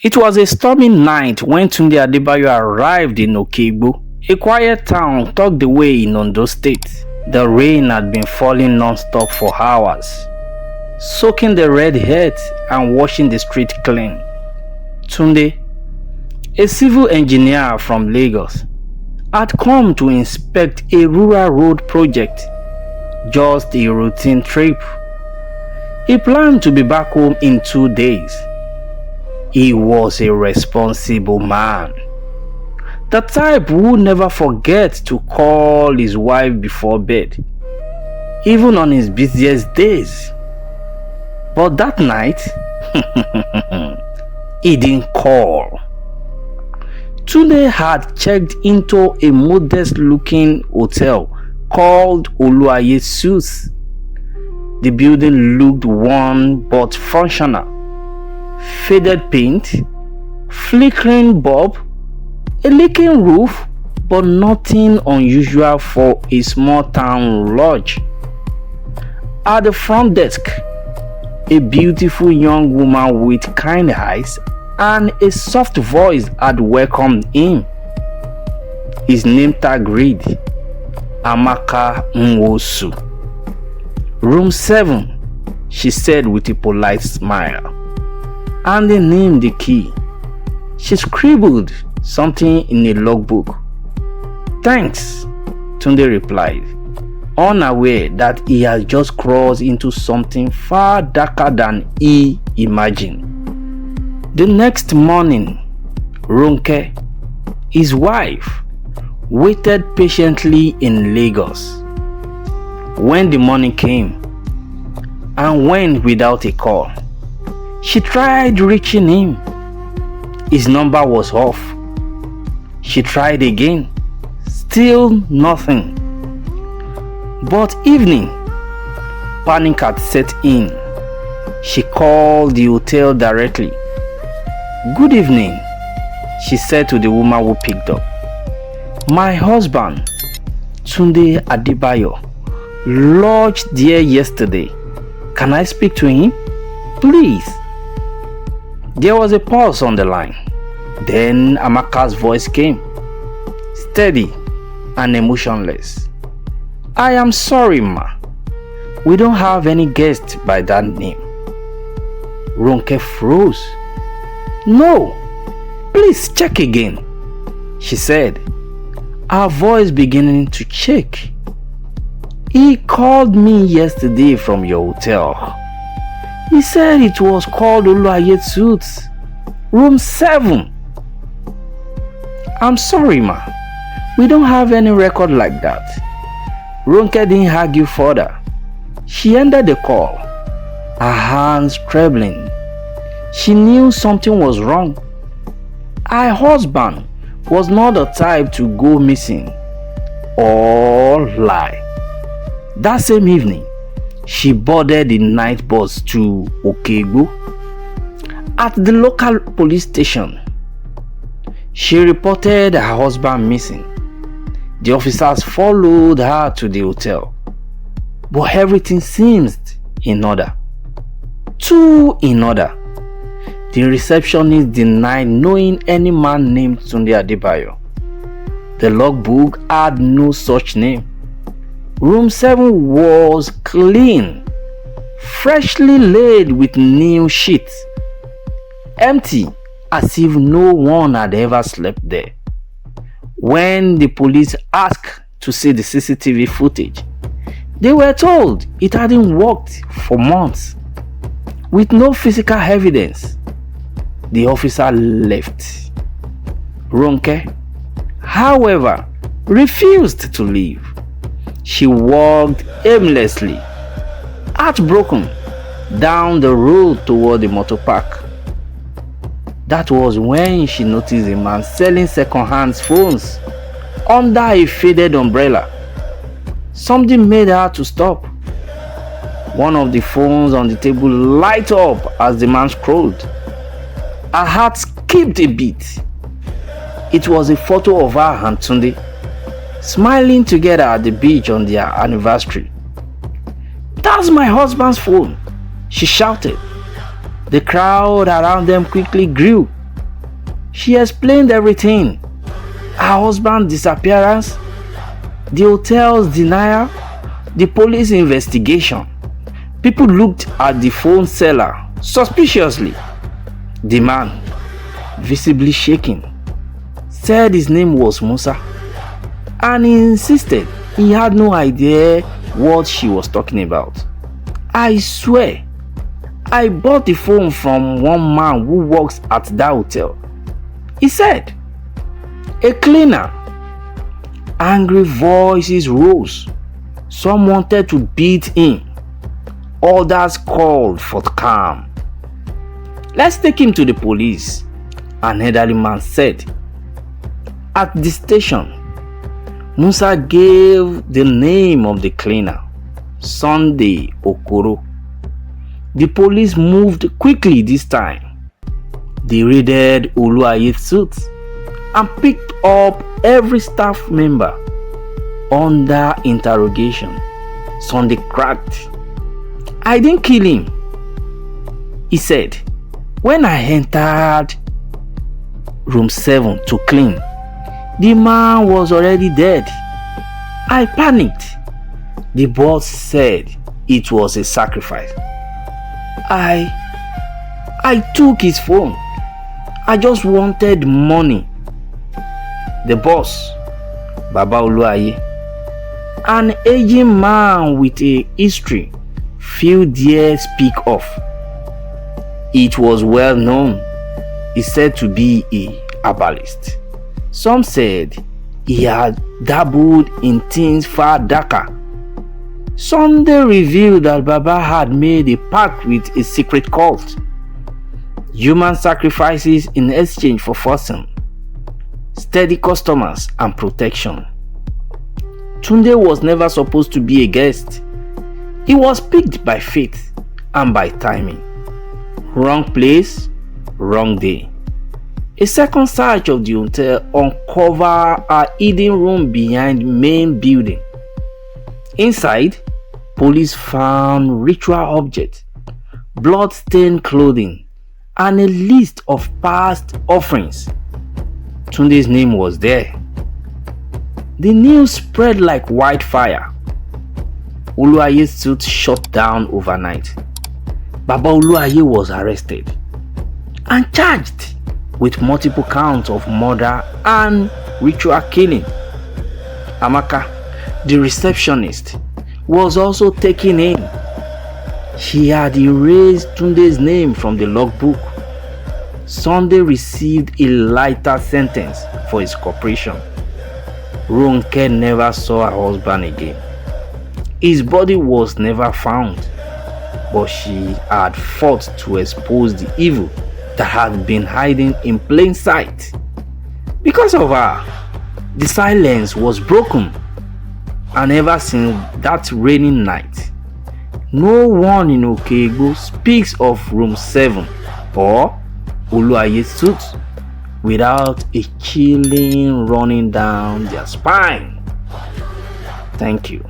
It was a stormy night when Tunde Adebayo arrived in Okigbo, a quiet town tucked away in Ondo State. The rain had been falling non-stop for hours, soaking the red earth and washing the street clean. Tunde, a civil engineer from Lagos, had come to inspect a rural road project, just a routine trip. He planned to be back home in 2 days. He was a responsible man, the type who never forgets to call his wife before bed, even on his busiest days. But that night, he didn't call. Tunde had checked into a modest-looking hotel called Oluwaye Suites. The building looked worn but functional. Faded paint, flickering bulb, a leaking roof, but nothing unusual for a small town lodge. At the front desk, a beautiful young woman with kind eyes and a soft voice had welcomed him. His name tag read Amaka Nwosu. Room 7, she said with a polite smile, handing him the key. She scribbled something in a logbook. "Thanks," Tunde replied, unaware that he had just crossed into something far darker than he imagined. The next morning, Ronke, his wife, waited patiently in Lagos. When the morning came and went without a call, she tried reaching him. His number was off. She tried again. Still nothing. But evening, panic had set in. She called the hotel directly. "Good evening," she said to the woman who picked up. "My husband, Tunde Adebayo, lodged there yesterday. Can I speak to him, please?" There was a pause on the line. Then Amaka's voice came, steady and emotionless. "I am sorry, ma. We don't have any guest by that name." Ronke froze. "No, please check again," she said, her voice beginning to shake. "He called me yesterday from your hotel. He said it was called Oluwaye Suites, room 7. "I'm sorry, ma. We don't have any record like that." Ronke didn't argue further. She ended the call, her hands trembling. She knew something was wrong. Her husband was not the type to go missing or lie. That same evening, she boarded the night bus to Okigbo. At the local police station, she reported her husband missing. The officers followed her to the hotel, but everything seemed in order. Too in order. The receptionist denied knowing any man named Tunde Adebayo. The logbook had no such name. Room 7 was clean, freshly laid with new sheets, empty as if no one had ever slept there. When the police asked to see the CCTV footage, they were told it hadn't worked for months. With no physical evidence, the officer left. Ronke, however, refused to leave. She walked aimlessly, heartbroken, down the road toward the motor park. That was when she noticed a man selling second-hand phones under a faded umbrella. Something made her to stop. One of the phones on the table lighted up as the man scrolled. Her heart skipped a beat. It was a photo of her and Tunde, smiling together at the beach on their anniversary. "That's my husband's phone," she shouted. The crowd around them quickly grew. She explained everything: her husband's disappearance, the hotel's denial, the police investigation. People looked at the phone seller suspiciously. The man, visibly shaking, said his name was Musa, and he insisted he had no idea what she was talking about. I swear, I bought the phone from one man who works at that hotel, he said. A cleaner. Angry voices rose. Some wanted to beat him. Others called for calm. Let's take him to the police, an elderly man said. At the station, Musa gave the name of the cleaner, Sunday Okoro. The police moved quickly this time. They raided Oluwaye's suit and picked up every staff member under interrogation. Sunday cracked. I didn't kill him, he said. When I entered room 7 to clean, the man was already dead. I panicked. The boss said it was a sacrifice. I took his phone. I just wanted money. The boss, Baba Oluwaye, an aging man with a history, few dare speak of. It was well known. He said to be a herbalist. Some said he had dabbled in things far darker. Sunday revealed that Baba had made a pact with a secret cult. Human sacrifices in exchange for fortune, steady customers and protection. Tunde was never supposed to be a guest. He was picked by fate and by timing. Wrong place, wrong day. A second search of the hotel uncovered a hidden room behind main building. Inside, police found ritual objects, blood-stained clothing, and a list of past offerings. Tunde's name was there. The news spread like wildfire. Oluwaye's suit shut down overnight. Baba Oluwaye was arrested and charged with multiple counts of murder and ritual killing. Amaka, the receptionist, was also taken in. She had erased Tunde's name from the logbook. Sunday received a lighter sentence for his cooperation. Ronke never saw her husband again. His body was never found, but she had fought to expose the evil that had been hiding in plain sight. Because of her, the silence was broken, and ever since that rainy night, no one in Okegbo speaks of room 7 or Oluwaye's suit without a chilling running down their spine. Thank you.